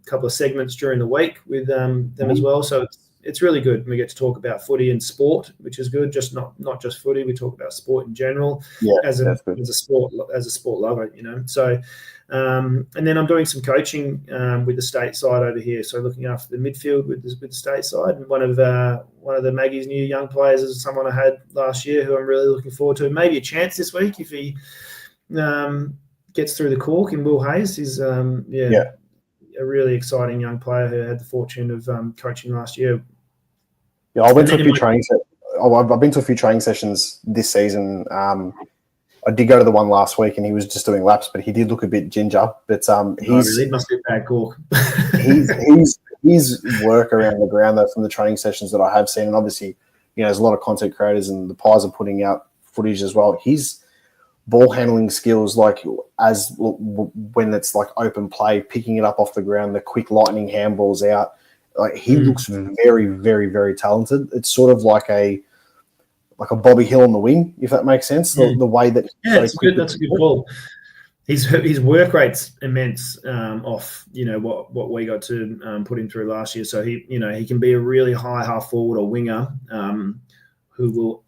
couple of segments during the week with them as well. So it's really good. We get to talk about footy and sport, which is good. Just not just footy. We talk about sport in general as a sport lover, So. And then I'm doing some coaching with the state side over here, so looking after the midfield with the state side. And one of the Maggie's new young players is someone I had last year who I'm really looking forward to. Maybe a chance this week if he gets through the cork. In Will Hayes, he's a really exciting young player who had the fortune of coaching last year. Yeah, I went to a few I've been to a few training sessions this season. I did go to the one last week, and he was just doing laps, but he did look a bit ginger. But he must be a bad cork. his work around the ground, though, from the training sessions that I have seen, and obviously, there's a lot of content creators, and the Pies are putting out footage as well. His ball handling skills, like when it's like open play, picking it up off the ground, the quick lightning handballs out, like he looks very, very, very talented. It's sort of like a Bobby Hill on the wing, if that makes sense. The way that that's a good call. His work rate's immense off what we got to put him through last year. So he can be a really high half forward or winger who will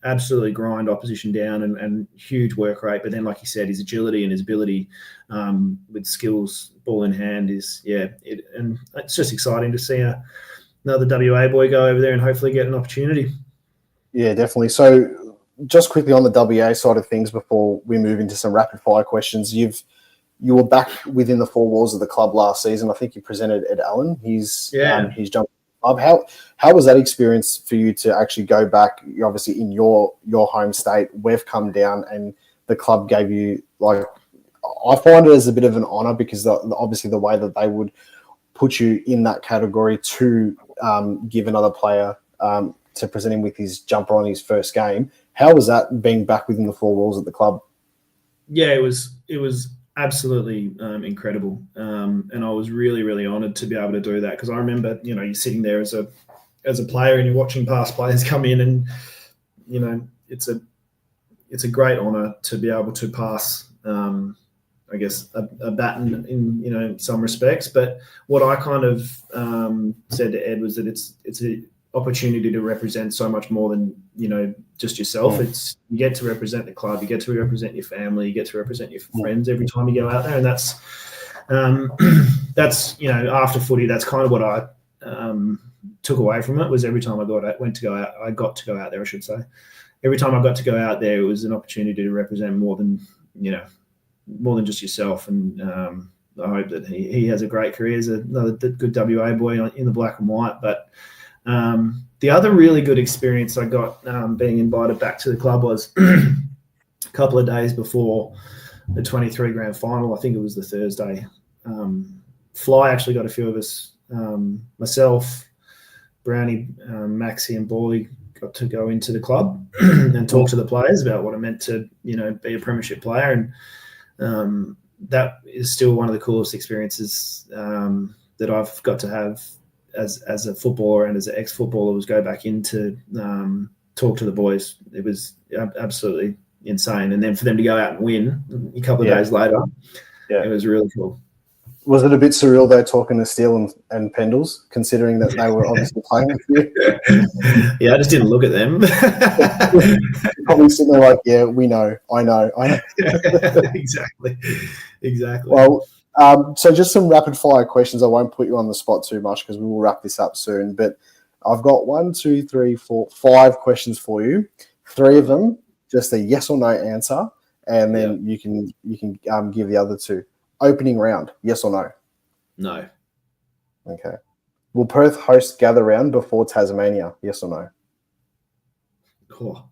absolutely grind opposition down and huge work rate. But then, like you said, his agility and his ability with skills, ball in hand and it's just exciting to see another WA boy go over there and hopefully get an opportunity. Yeah, definitely. So just quickly on the WA side of things before we move into some rapid fire questions, you were back within the four walls of the club last season. I think you presented Ed Allen. He's jumped up. How was that experience for you to actually go back? You're obviously in your home state. We've come down and the club gave you, like, I find it as a bit of an honour because obviously the way that they would put you in that category to give another player to present him with his jumper on his first game. How was that being back within the four walls of the club? Yeah, it was absolutely incredible. And I was really, really honoured to be able to do that, because I remember, you're sitting there as a player and you're watching past players come in, and it's a great honour to be able to pass, I guess, a baton in some respects. But what I kind of said to Ed was that it's an opportunity to represent so much more than just yourself. It's, you get to represent the club, you get to represent your family, you get to represent your friends every time you go out there, and that's after footy, that's kind of what I took away from it. Was every time I got to go out there, I should say. Every time I got to go out there, it was an opportunity to represent more than just yourself. And I hope that he has a great career as another good WA boy in the black and white. But the other really good experience I got being invited back to the club was a couple of days before the 23 grand final. I think it was the Thursday. Fly actually got a few of us, myself, Brownie, Maxie and Borley, got to go into the club and talk to the players about what it meant to, be a premiership player. And that is still one of the coolest experiences that I've got to have as a footballer and as an ex-footballer, was go back in to talk to the boys. It was absolutely insane. And then for them to go out and win a couple of days later, it was really cool. Was it a bit surreal though, talking to Steele and Pendles, considering that they were obviously playing with you? Yeah, I just didn't look at them. Probably sitting there like, yeah, we know, I know. Exactly. Well, so just some rapid fire questions. I won't put you on the spot too much because we will wrap this up soon. But I've got 1, 2, 3, 4, 5 questions for you. 3 of them, just a yes or no answer, and then you can give the other 2. Opening round, yes or no? No. Okay. Will Perth host Gather Round before Tasmania? Yes or no? Oh.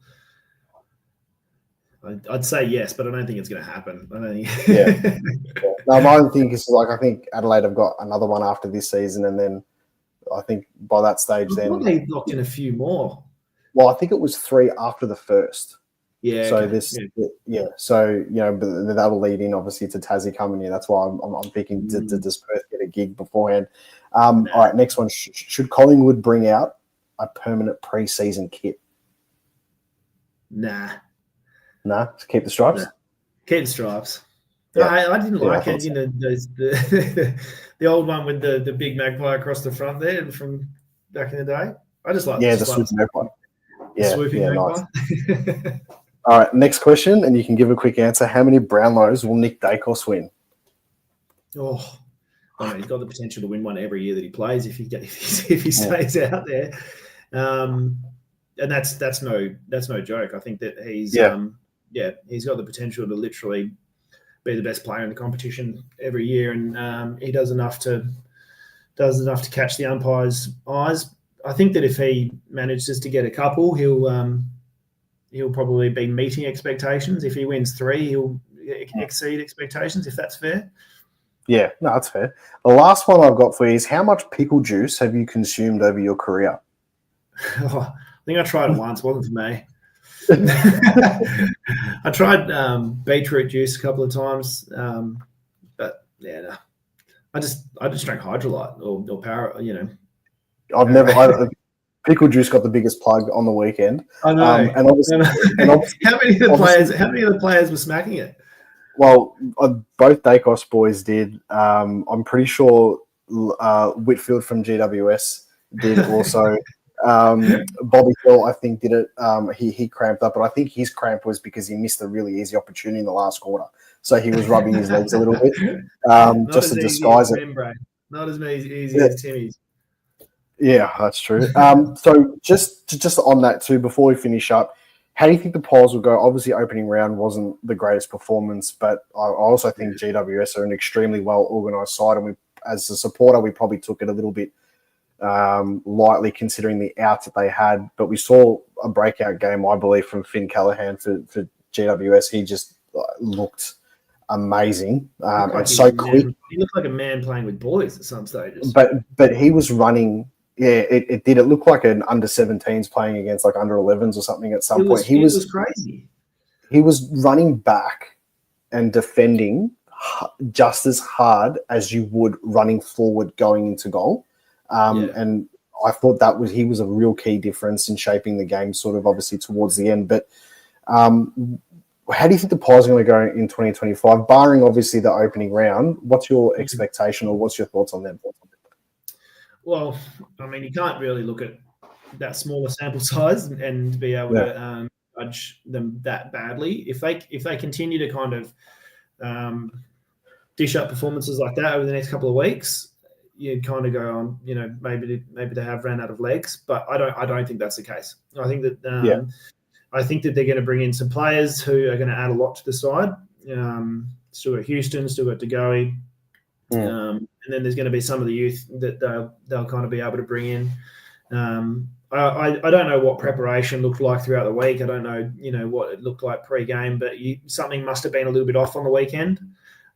I'd say yes, but I don't think it's going to happen. I don't think. Yeah. No, my own thing is I think Adelaide have got another one after this season, and then I think by that stage, they locked in a few more. Well, I think it was 3 after the first. Yeah. So okay. So but that'll lead in obviously to Tassie coming in. That's why I'm thinking does Perth get a gig beforehand? All right, next one. Should Collingwood bring out a permanent pre-season kit? Nah. Just keep the stripes. Nah. Keep the stripes. Yeah. I didn't like it. The old one with the big magpie across the front there from back in the day. I just like the swooping magpie. Swooping magpie. Nice. All right, next question, and you can give a quick answer. How many Brownlows will Nick Dacos win? Oh, he's got the potential to win one every year that he plays if he stays out there, and that's no joke. I think that he's he's got the potential to literally be the best player in the competition every year, and he does enough to catch the umpire's eyes. I think that if he manages to get a couple, he'll probably be meeting expectations. If he wins 3, he'll exceed expectations, if that's fair. Yeah, no, that's fair. The last one I've got for you is, how much pickle juice have you consumed over your career? I think I tried it once. It wasn't for me. I tried beetroot juice a couple of times, but no. I just drank Hydrolyte or Power. I've never. Pickle juice got the biggest plug on the weekend. I know. And obviously, how many of the players were smacking it? Well, both Dacos boys did. I'm pretty sure Whitfield from GWS did also. Bobby Hill, I think, did it. He cramped up, but I think his cramp was because he missed a really easy opportunity in the last quarter. So he was rubbing his legs a little bit just to disguise it. Not as easy as Timmy's. Yeah, that's true. So just on that too, before we finish up, how do you think the polls will go? Obviously, opening round wasn't the greatest performance, but I also think GWS are an extremely well-organised side, and as a supporter, we probably took it a little bit lightly considering the outs that they had. But we saw a breakout game, I believe, from Finn Callaghan for GWS. He just looked amazing and so quick. He looked like a man playing with boys at some stages. But he was running. Yeah, it did. It looked like an under-17s playing against like under-11s or something at some point. He was crazy. He was running back and defending just as hard as you would running forward going into goal. And I thought he was a real key difference in shaping the game, sort of obviously towards the end. But how do you think the Pies are going to go in 2025, barring obviously the opening round? What's your expectation, or what's your thoughts on them? Well, I mean, you can't really look at that smaller sample size and be able to judge them that badly. If they continue to kind of dish up performances like that over the next couple of weeks, you'd kind of go on, maybe they have ran out of legs, but I don't think that's the case. I think that I think that they're going to bring in some players who are going to add a lot to the side. Still got Houston, still got DeGoey. And then there's going to be some of the youth that they'll kind of be able to bring in. I don't know what preparation looked like throughout the week. I don't know, what it looked like pre-game, but something must have been a little bit off on the weekend.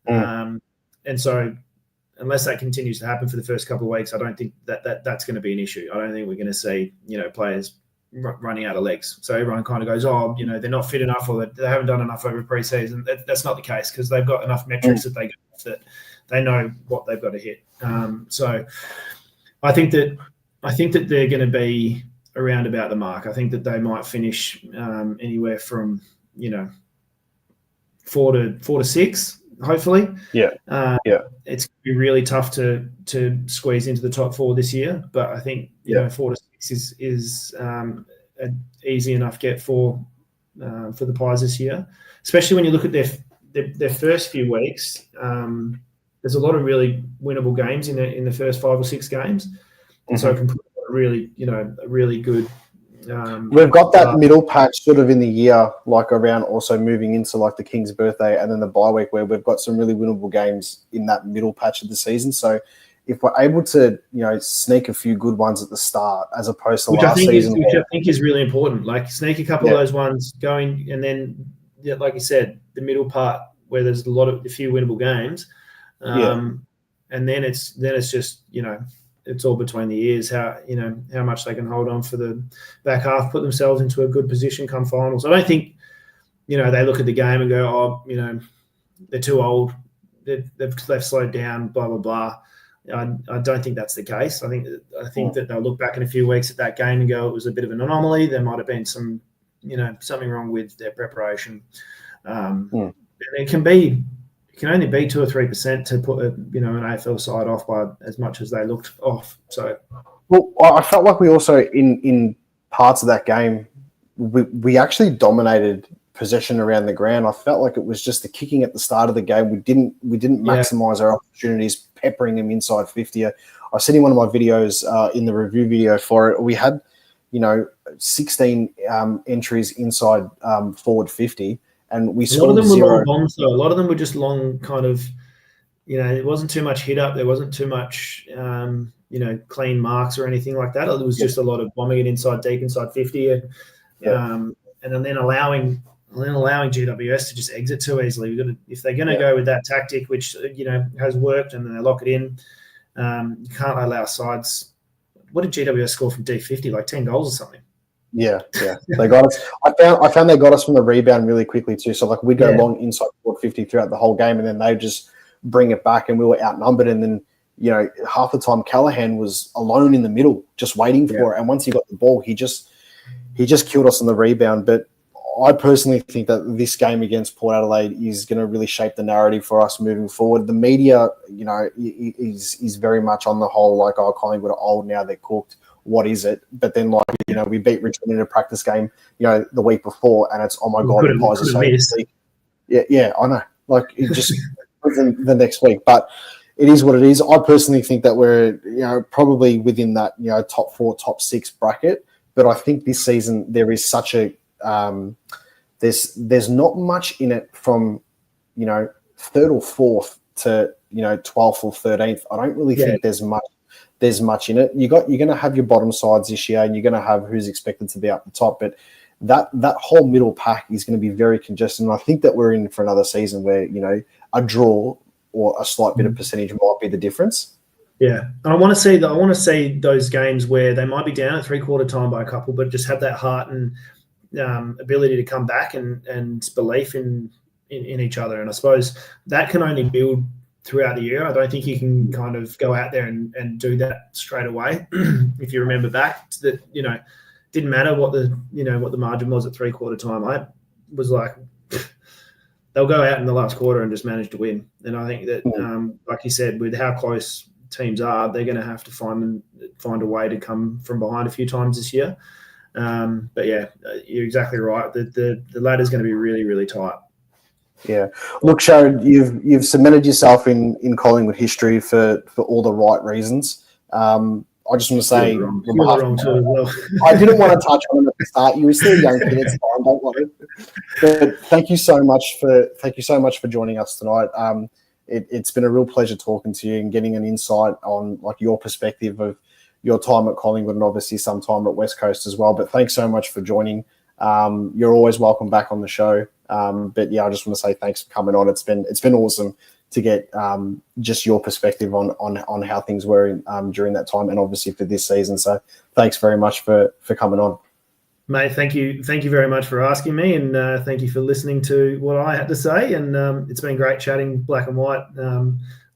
And so unless that continues to happen for the first couple of weeks, I don't think that's going to be an issue. I don't think we're going to see, players running out of legs. So everyone kind of goes, they're not fit enough, or they haven't done enough over pre-season. That's not the case, because they've got enough metrics that they know what they've got to hit. So I think that they're going to be around about the mark. I think that they might finish anywhere from 4 to 6, hopefully. It's going to be really tough to squeeze into the top 4 this year, but I think 4 to 6 is an easy enough get for the Pies this year, especially when you look at their first few weeks. There's a lot of really winnable games in the first 5 or 6 games, and so it can put a really good. We've got that middle patch sort of in the year, like around also moving into like the King's birthday and then the bye week, where we've got some really winnable games in that middle patch of the season. So if we're able to, sneak a few good ones at the start, as opposed to last season, which I think is really important. Like sneak a couple of those ones going, and then, like you said, the middle part where there's a few winnable games, and then it's just it's all between the ears how much they can hold on for the back half, put themselves into a good position come finals. I don't think they look at the game and go, they're too old, they've slowed down, blah blah blah. I don't think that's the case. I think that they'll look back in a few weeks at that game and go, it was a bit of an anomaly. There might have been some something wrong with their preparation. And it can only be 2 or 3% to put an AFL side off by as much as they looked off. So, well, I felt like we also in parts of that game we actually dominated possession around the ground. I felt like it was just the kicking at the start of the game. We didn't maximise our opportunities, peppering them inside 50. I said in one of my videos in the review video for it, we had 16 entries inside forward 50. And we a lot of them 0. were long bombs, though. A lot of them were just long kind of, it wasn't too much hit up. There wasn't too much, clean marks or anything like that. It was just a lot of bombing it inside deep, inside 50. And then allowing GWS to just exit too easily. If they're going to go with that tactic, which, has worked, and then they lock it in, you can't allow sides. What did GWS score from D50? Like 10 goals or something? Yeah, they got us. I found they got us from the rebound really quickly too. So like we go long inside forward 50 throughout the whole game, and then they just bring it back, and we were outnumbered. And then half the time Callaghan was alone in the middle, just waiting for it. And once he got the ball, he just killed us on the rebound. But I personally think that this game against Port Adelaide is going to really shape the narrative for us moving forward. The media, is very much on the whole like, Collingwood are old now, they're cooked. What is it? But then, we beat Richmond in a practice game, the week before, and it's, oh my God, the Pies are so weak. Yeah, I know. Like, it just the next week. But it is what it is. I personally think that we're, probably within that, top 4, top 6 bracket. But I think this season there is such a there's not much in it from, 3rd or 4th to, 12th or 13th. I don't really think there's much in it. You're going to have your bottom sides this year, and you're going to have who's expected to be up the top. But that whole middle pack is going to be very congested. And I think that we're in for another season where, a draw or a slight bit of percentage might be the difference. Yeah, and I want to see those games where they might be down at 3/4 time by a couple, but just have that heart and ability to come back and belief in in each other. And I suppose that can only build throughout the year. I don't think you can kind of go out there and do that straight away. If you remember back to that, didn't matter what the margin was at 3/4 time. I was like, they'll go out in the last quarter and just manage to win. And I think that, like you said, with how close teams are, they're going to have to find a way to come from behind a few times this year. But yeah, you're exactly right. The ladder's going to be really, really tight. Yeah. Look, Sharrod, you've cemented yourself in Collingwood history for all the right reasons. I just want to say, I didn't want to touch on it at the start. You were still a young kid, it's fine, don't worry. But thank you so much for joining us tonight. It's been a real pleasure talking to you and getting an insight on like your perspective of your time at Collingwood and obviously some time at West Coast as well. But thanks so much for joining. You're always welcome back on the show. But yeah, I just want to say thanks for coming on. It's been awesome to get just your perspective on how things were during that time and obviously for this season. So thanks very much for coming on. Mate, thank you very much for asking me, and thank you for listening to what I had to say. And it's been great chatting black and white.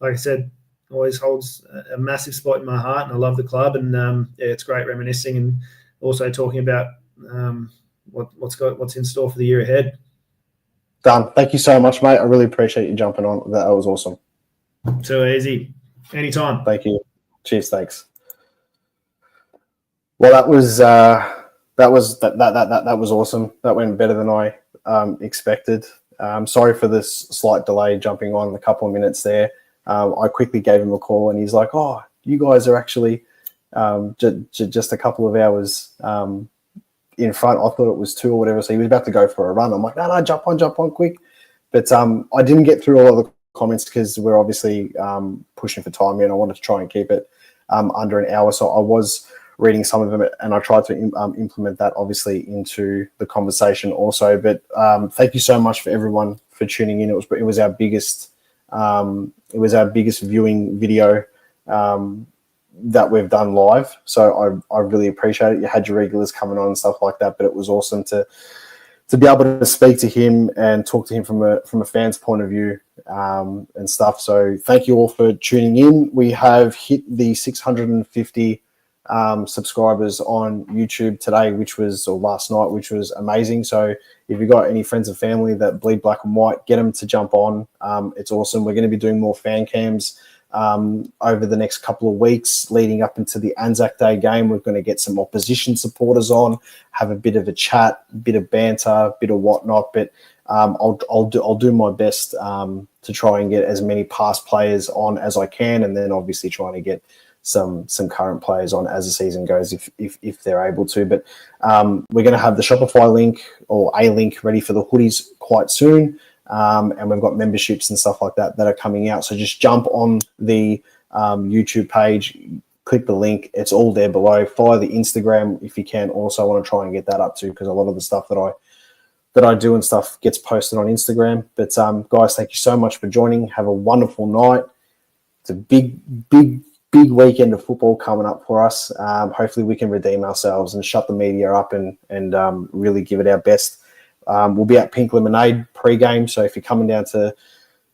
Like I said, always holds a massive spot in my heart, and I love the club. And yeah, it's great reminiscing and also talking about what's in store for the year ahead. Done. Thank you so much, mate. I really appreciate you jumping on. That was awesome. Too easy. Anytime. Thank you. Cheers. Thanks. Well, that was awesome. That went better than I expected. Sorry for this slight delay jumping on a couple of minutes there. I quickly gave him a call and he's like, "Oh, you guys are actually just a couple of hours in front." I thought it was 2 or whatever. So he was about to go for a run. I'm like, no, jump on quick. But I didn't get through all of the comments because we're obviously pushing for time here and I wanted to try and keep it under an hour. So I was reading some of them and I tried to implement that obviously into the conversation also. But thank you so much for everyone for tuning in. It was our biggest viewing video that we've done live. So I really appreciate it. You had your regulars coming on and stuff like that, but it was awesome to be able to speak to him and talk to him from a fan's point of view and stuff. So thank you all for tuning in. We have hit the 650 subscribers on YouTube today, or last night, which was amazing. So if you've got any friends and family that bleed black and white, get them to jump on. It's awesome. We're going to be doing more fan cams over the next couple of weeks leading up into the Anzac Day game. We're going to get some opposition supporters on, have a bit of a chat, a bit of banter, a bit of whatnot. But I'll do my best to try and get as many past players on as I can, and then obviously trying to get some current players on as the season goes if they're able to. But we're going to have the Shopify link or a link ready for the hoodies quite soon. And we've got memberships and stuff like that are coming out. So just jump on the YouTube page, click the link. It's all there below. Follow the Instagram if you can. Also, I want to try and get that up too, because a lot of the stuff that I do and stuff gets posted on Instagram. But guys, thank you so much for joining. Have a wonderful night. It's a big weekend of football coming up for us. Hopefully we can redeem ourselves and shut the media up and really give it our best. We'll be at Pink Lemonade pre-game, so if you're coming down to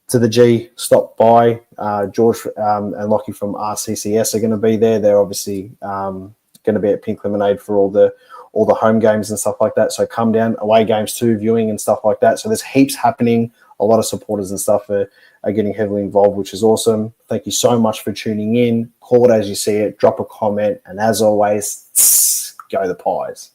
the G, stop by. George and Lockie from RCCS are going to be there. They're obviously going to be at Pink Lemonade for all the home games and stuff like that. So come down, away games too, viewing and stuff like that. So there's heaps happening. A lot of supporters and stuff are getting heavily involved, which is awesome. Thank you so much for tuning in. Call it as you see it. Drop a comment. And as always, go the Pies.